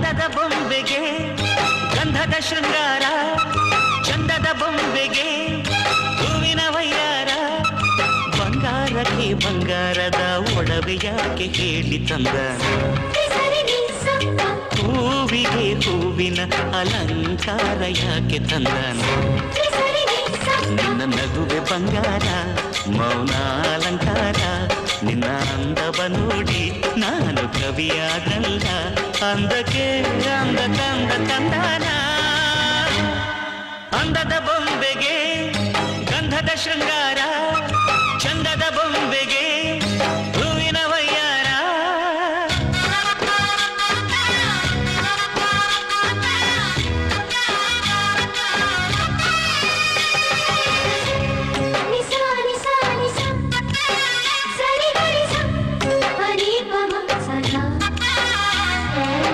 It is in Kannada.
ಅಂದದ ಬೊಂಬೆಗೆ ಗಂಧದ ಶೃಂಗಾರ, ಚಂದದ ಬೊಂಬೆಗೆ ಹೂವಿನ ವಯ್ಯಾರ. ಬಂಗಾರಕ್ಕೆ ಬಂಗಾರದ ಒಡವೆ ಯಾಕೆ ಹೇಳಿ ತಂದ, ಹೂವಿಗೆ ಹೂವಿನ ಅಲಂಕಾರ ಯಾಕೆ ತಂದನ. ನಿನ್ನ ನಗುವೆ ಬಂಗಾರ, ಮೌನ ಅಲಂಕಾರ, ನಿನ್ನ ಅಂದವ ನೋಡಿ ನಾನು ಕವಿಯಾಗಲ್ಲ. ಅಂದಕ್ಕೆ ಅಂದ ತಂದ ತಂದಾನ. ಅಂದದ ಬೊಂಬೆಗೆ ಗಂಧದ ಶೃಂಗಾರ,